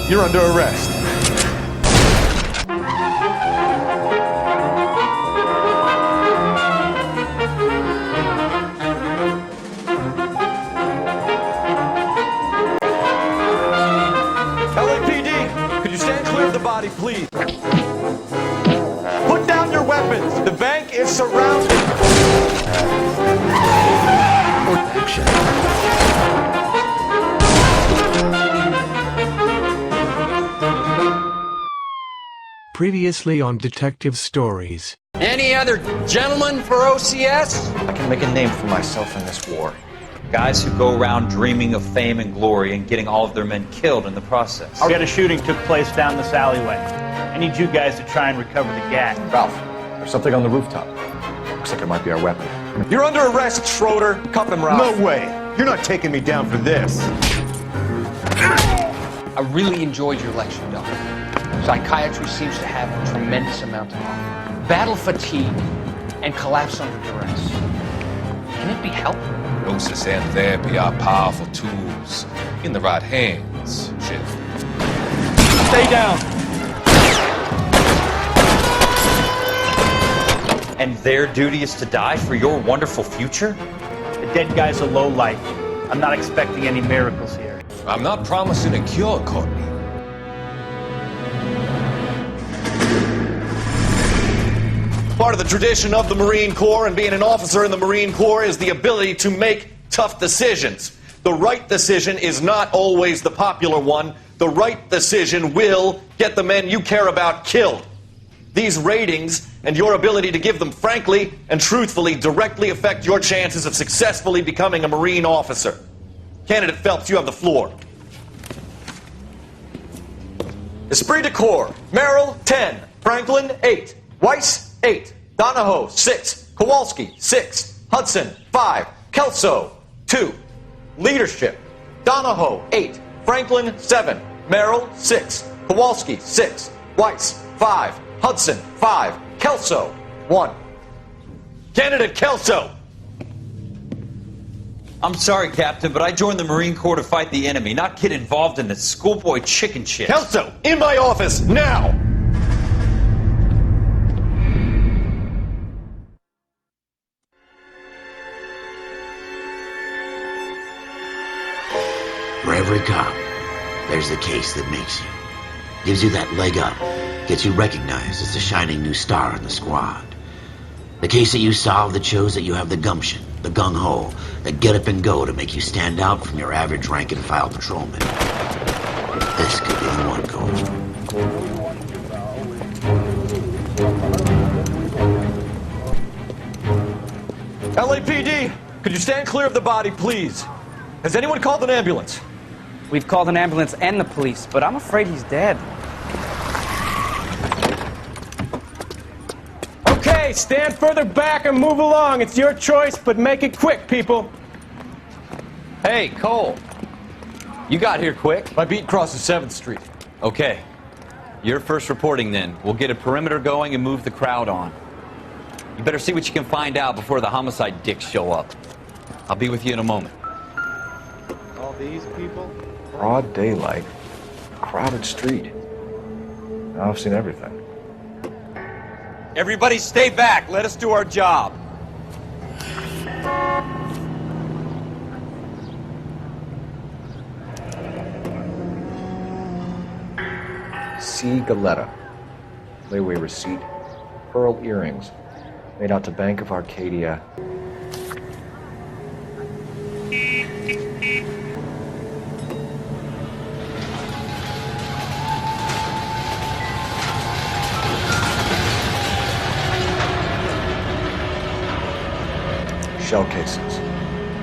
You're under arrest. LAPD, could you stand clear of the body, please? Put down your weapons. The bank is surrounded. Action. Previously on Detective Stories. Any other gentlemen for OCS? I can make a name for myself in this war. Guys who go around dreaming of fame and glory and getting all of their men killed in the process. We had a shooting took place down this alleyway. I need you guys to try and recover the gas. Ralph, there's something on the rooftop. Looks like it might be our weapon. You're under arrest, Schroeder. Cuff him, Ralph. No way. You're not taking me down for this. I really enjoyed your lecture, Doc. Psychiatry seems to have a tremendous amount to offer. Battle fatigue and collapse under duress. Can it be helped? Hypnosis and therapy are powerful tools in the right hands, Sheriff. Stay down. And their duty is to die for your wonderful future? The dead guy's a low life. I'm not expecting any miracles here. I'm not promising a cure, Courtney. Part of the tradition of the Marine Corps and being an officer in the Marine Corps is the ability to make tough decisions. The right decision is not always the popular one. The right decision will get the men you care about killed. These ratings and your ability to give them frankly and truthfully directly affect your chances of successfully becoming a Marine officer. Candidate Phelps, you have the floor. Esprit de Corps, Merrill, 10. Franklin, 8. Weiss, 8. Donahoe, 6. Kowalski, 6. Hudson, 5. Kelso, 2. Leadership, Donahoe, 8. Franklin, 7. Merrill, 6. Kowalski, 6. Weiss, 5. Hudson, 5. Kelso, 1. Candidate Kelso! I'm sorry, Captain, but I joined the Marine Corps to fight the enemy, not get involved in this schoolboy chicken shit. Kelso, in my office, now! For every cop, there's the case that makes you. Gives you that leg up. Gets you recognized as the shining new star in the squad. The case that you solve that shows that you have the gumption, the gung-ho, the get up and go to make you stand out from your average rank-and-file patrolman. This could be the one, Cole. LAPD, could you stand clear of the body, please? Has anyone called an ambulance? We've called an ambulance and the police, but I'm afraid he's dead. Okay, stand further back and move along. It's your choice, but make it quick, people. Hey, Cole. You got here quick. My beat crosses 7th Street. Okay. You're first reporting then. We'll get a perimeter going and move the crowd on. You better see what you can find out before the homicide dicks show up. I'll be with you in a moment. All these people? Broad daylight. Crowded street. Now I've seen everything. Everybody stay back. Let us do our job. C. Galetta. Layaway receipt. Pearl earrings. Made out to Bank of Arcadia. Shell cases.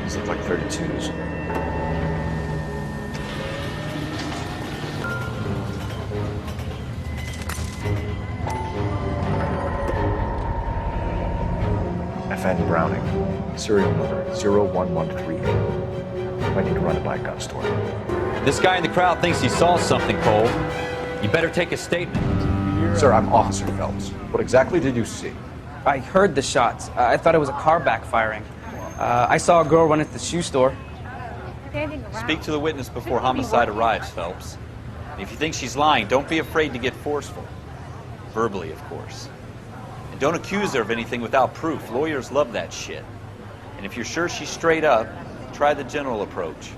These look like 32s. FN Browning. Serial number 01138. Might need to run it by a gun store. This guy in the crowd thinks he saw something, Cole. You better take a statement. Sir, I'm Officer Phelps. What exactly did you see? I heard the shots. I thought it was a car backfiring. I saw a girl run into the shoe store. Speak to the witness before homicide arrives, Phelps. If you think she's lying, don't be afraid to get forceful. Verbally, of course. And don't accuse her of anything without proof. Lawyers love that shit. And if you're sure she's straight up, try the general approach.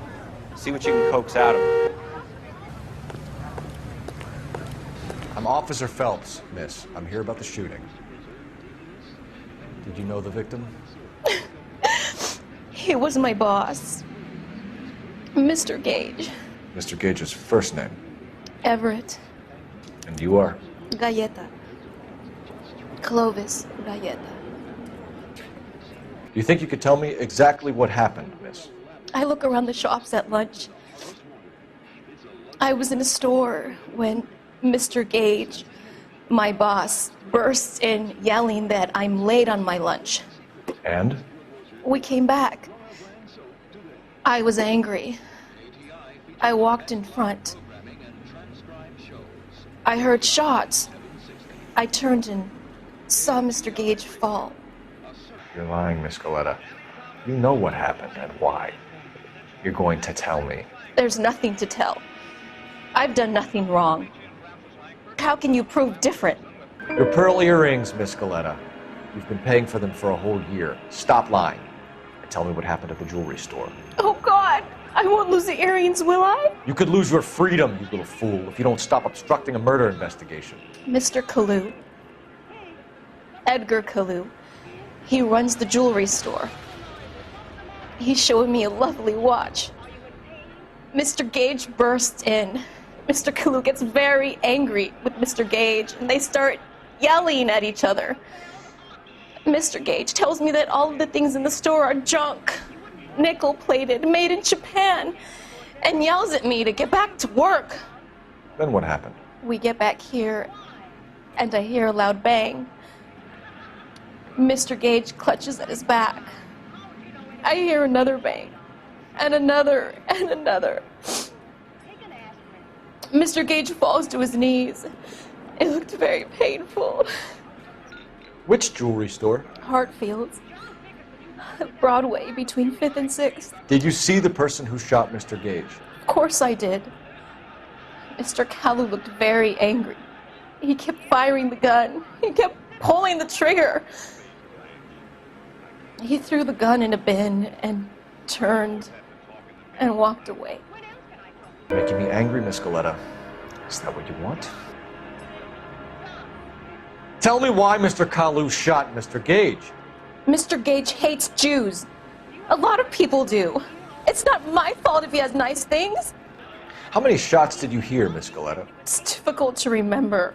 See what you can coax out of her. I'm Officer Phelps, miss. I'm here about the shooting. Did you know the victim? He was my boss, Mr. Gage. Mr. Gage's first name. Everett. And you are? Galleta. Clovis Galleta. Do you think you could tell me exactly what happened, miss? I look around the shops at lunch. I was in a store when Mr. Gage, my boss, bursts in yelling that I'm late on my lunch. And? We came back. I was angry. I walked in front. I heard shots. I turned and saw Mr. Gage fall. You're lying, Miss Galleta. You know what happened and why. You're going to tell me. There's nothing to tell. I've done nothing wrong. How can you prove different? Your pearl earrings, Miss Galleta. You've been paying for them for a whole year. Stop lying. And tell me what happened at the jewelry store. Oh, God! I won't lose the earrings, will I? You could lose your freedom, you little fool, if you don't stop obstructing a murder investigation. Mr. Kalu. Edgar Kalu. He runs the jewelry store. He showed me a lovely watch. Mr. Gage bursts in. Mr. Kalu gets very angry with Mr. Gage, and they start yelling at each other. Mr. Gage tells me that all of the things in the store are junk, nickel-plated, made in Japan, and yells at me to get back to work. Then what happened? We get back here, and I hear a loud bang. Mr. Gage clutches at his back. I hear another bang, and another, and another. Mr. Gage falls to his knees. It looked very painful. Which jewelry store? Hartfield's. Broadway, between 5th and 6th. Did you see the person who shot Mr. Gage? Of course I did. Mr. Kalu looked very angry. He kept firing the gun. He kept pulling the trigger. He threw the gun in a bin and turned and walked away. Making me angry, Miss Galleta. Is that what you want? Tell me why Mr. Kalu shot Mr. Gage. Mr. Gage hates Jews. A lot of people do. It's not my fault if he has nice things. How many shots did you hear, Miss Galleta? It's difficult to remember.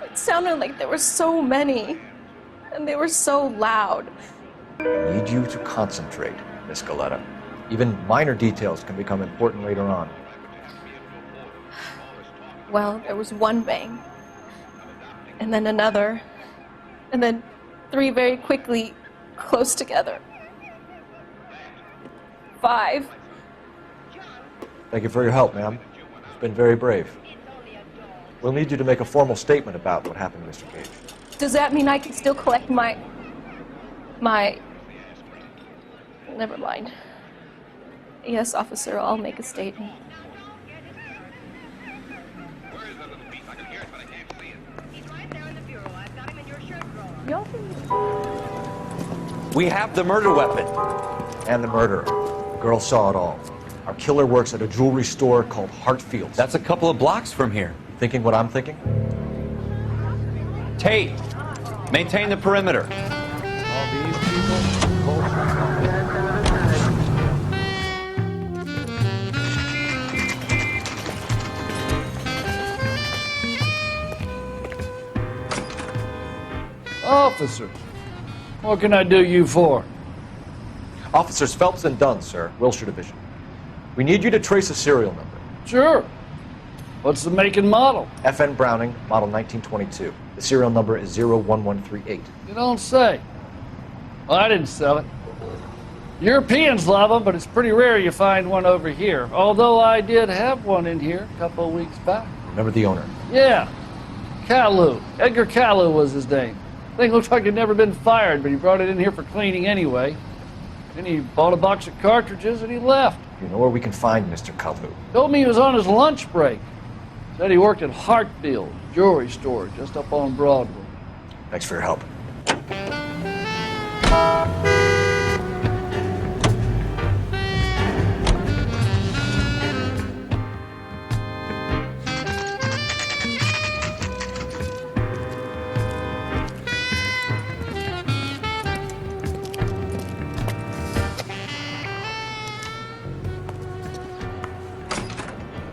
It sounded like there were so many, and they were so loud. I need you to concentrate, Miss Galleta. Even minor details can become important later on. Well, there was one bang, and then another, and then 3 very quickly, close together. 5. Thank you for your help, ma'am. You've been very brave. We'll need you to make a formal statement about what happened to Mr. Gage. Does that mean I can still collect my... Never mind. Yes, officer, I'll make a statement. We have the murder weapon. And the murderer. The girl saw it all. Our killer works at a jewelry store called Hartfield's. That's a couple of blocks from here. Thinking what I'm thinking? Tate, maintain the perimeter. All these people, Officers, what can I do you for? Officers Phelps and Dunn, sir, Wilshire Division. We need you to trace a serial number. Sure. What's the make and model? FN Browning, model 1922. The serial number is 01138. You don't say. Well, I didn't sell it. Europeans love them, but it's pretty rare you find one over here. Although I did have one in here a couple of weeks back. Remember the owner? Yeah. Kalu. Edgar Kalu was his name. Thing looks like it'd never been fired, but he brought it in here for cleaning anyway. Then he bought a box of cartridges and he left. You know where we can find Mr. Kalu? Told me he was on his lunch break. Said he worked at Hartfield jewelry store just up on Broadway. Thanks for your help.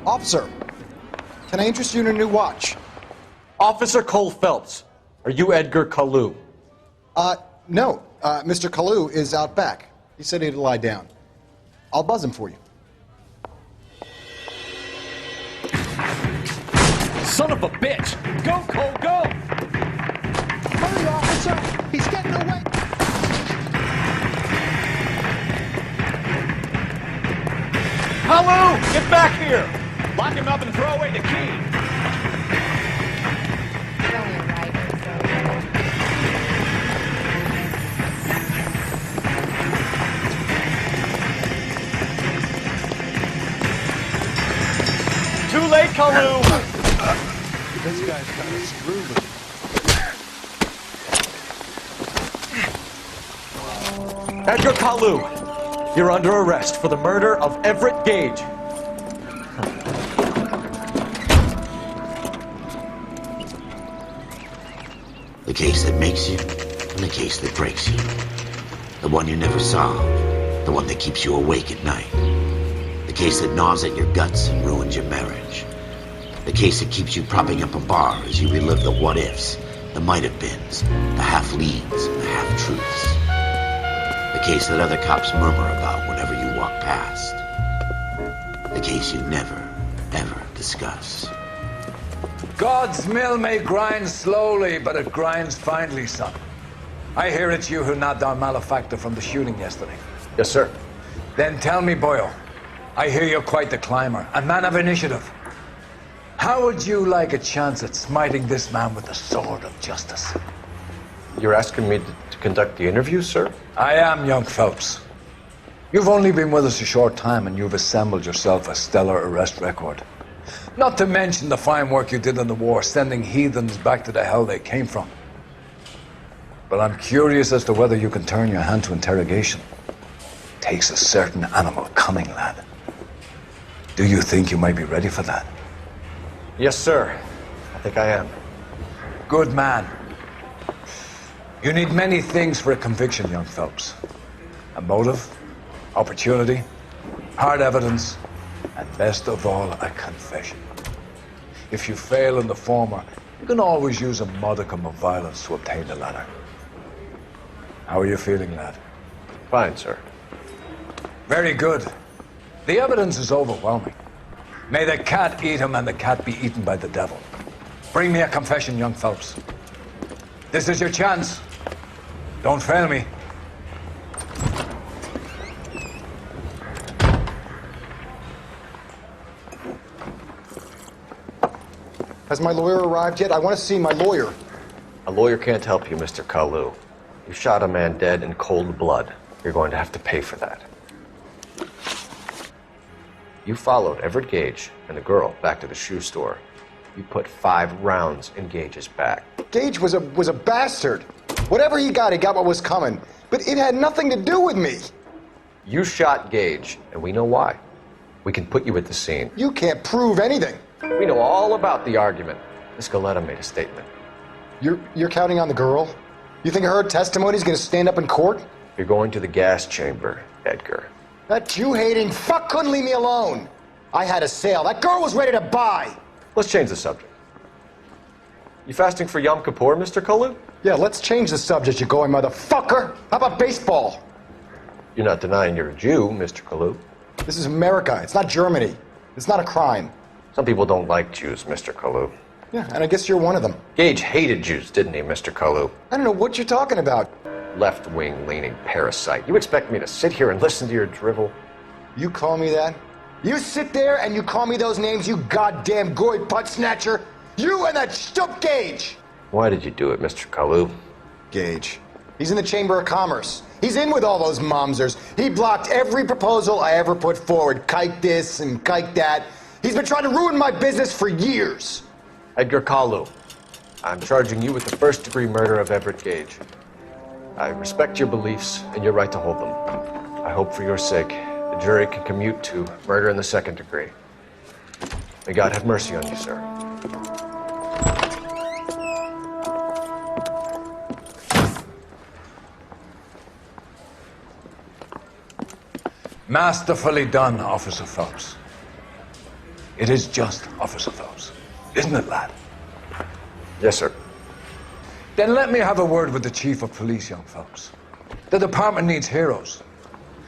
Officer, can I interest you in a new watch? Officer Cole Phelps, are you Edgar Kalu? No. Mr. Kalu is out back. He said he'd lie down. I'll buzz him for you. Son of a bitch! Go, Cole, go! Hurry, officer! He's getting away! Kalu, get back here! Lock him up and throw away the key! Too late, Kalu! This guy's kind of screwed. Edgar Kalu, you're under arrest for the murder of Everett Gage. The case that makes you, and the case that breaks you. The one you never solved, the one that keeps you awake at night. The case that gnaws at your guts and ruins your marriage. The case that keeps you propping up a bar as you relive the what-ifs, the might-have-beens, the half-leads, and the half-truths. The case that other cops murmur about whenever you walk past. The case you never, ever discuss. God's mill may grind slowly, but it grinds finely, son. I hear it's you who nabbed our malefactor from the shooting yesterday. Yes, sir. Then tell me, Boyle, I hear you're quite the climber, a man of initiative. How would you like a chance at smiting this man with the sword of justice? You're asking me to conduct the interview, sir? I am, young Phelps. You've only been with us a short time and you've assembled yourself a stellar arrest record. Not to mention the fine work you did in the war, sending heathens back to the hell they came from. But I'm curious as to whether you can turn your hand to interrogation. Takes a certain animal cunning, lad. Do you think you might be ready for that? Yes, sir. I think I am. Good man. You need many things for a conviction, young Phelps. A motive, opportunity, hard evidence, and best of all, a confession. If you fail in the former, you can always use a modicum of violence to obtain the latter. How are you feeling, lad? Fine, sir. Very good. The evidence is overwhelming. May the cat eat him and the cat be eaten by the devil. Bring me a confession, young Phelps. This is your chance. Don't fail me. Has my lawyer arrived yet? I want to see my lawyer. A lawyer can't help you, Mr. Kalu. You shot a man dead in cold blood. You're going to have to pay for that. You followed Everett Gage and the girl back to the shoe store. You put 5 rounds in Gage's back. Gage was a bastard. Whatever he got what was coming. But it had nothing to do with me. You shot Gage, and we know why. We can put you at the scene. You can't prove anything. We know all about the argument. Miss Galetta made a statement. You're counting on the girl? You think her testimony's gonna stand up in court? You're going to the gas chamber, Edgar. That Jew-hating fuck couldn't leave me alone. I had a sale. That girl was ready to buy. Let's change the subject. You fasting for Yom Kippur, Mr. Kalu? Yeah, let's change the subject, you going motherfucker. How about baseball? You're not denying you're a Jew, Mr. Kalu. This is America. It's not Germany. It's not a crime. Some people don't like Jews, Mr. Kalu. Yeah, and I guess you're one of them. Gage hated Jews, didn't he, Mr. Kalu? I don't know what you're talking about. Left-wing leaning parasite. You expect me to sit here and listen to your drivel? You call me that? You sit there and you call me those names, you goddamn goy butt snatcher? You and that stup Gage! Why did you do it, Mr. Kalu? Gage. He's in the Chamber of Commerce. He's in with all those momsers. He blocked every proposal I ever put forward. Kike this and kike that. He's been trying to ruin my business for years. Edgar Kalu, I'm charging you with the first-degree murder of Everett Gage. I respect your beliefs and your right to hold them. I hope for your sake the jury can commute to murder in the second degree. May God have mercy on you, sir. Masterfully done, Officer Phelps. It is just, Officer Phelps. Isn't it, lad? Yes, sir. Then let me have a word with the Chief of Police, young Phelps. The department needs heroes.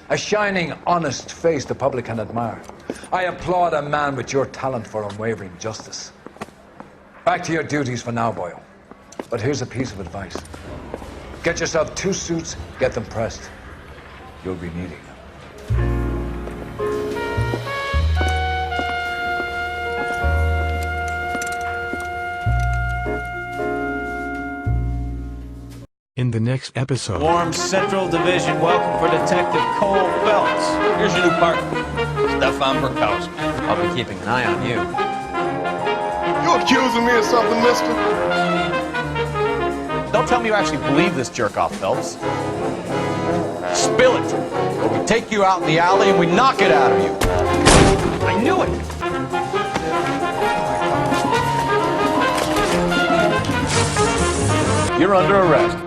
A shining, honest face the public can admire. I applaud a man with your talent for unwavering justice. Back to your duties for now, Boyle. But here's a piece of advice. Get yourself 2 suits, get them pressed. You'll be needing them. In the next episode. Warm Central Division, welcome for Detective Cole Phelps. Here's your new partner, Stefan Burkowski. I'll be keeping an eye on you. You accusing me of something, mister? Don't tell me you actually believe this jerk-off, Phelps. Spill it, or we take you out in the alley and we knock it out of you. I knew it! You're under arrest.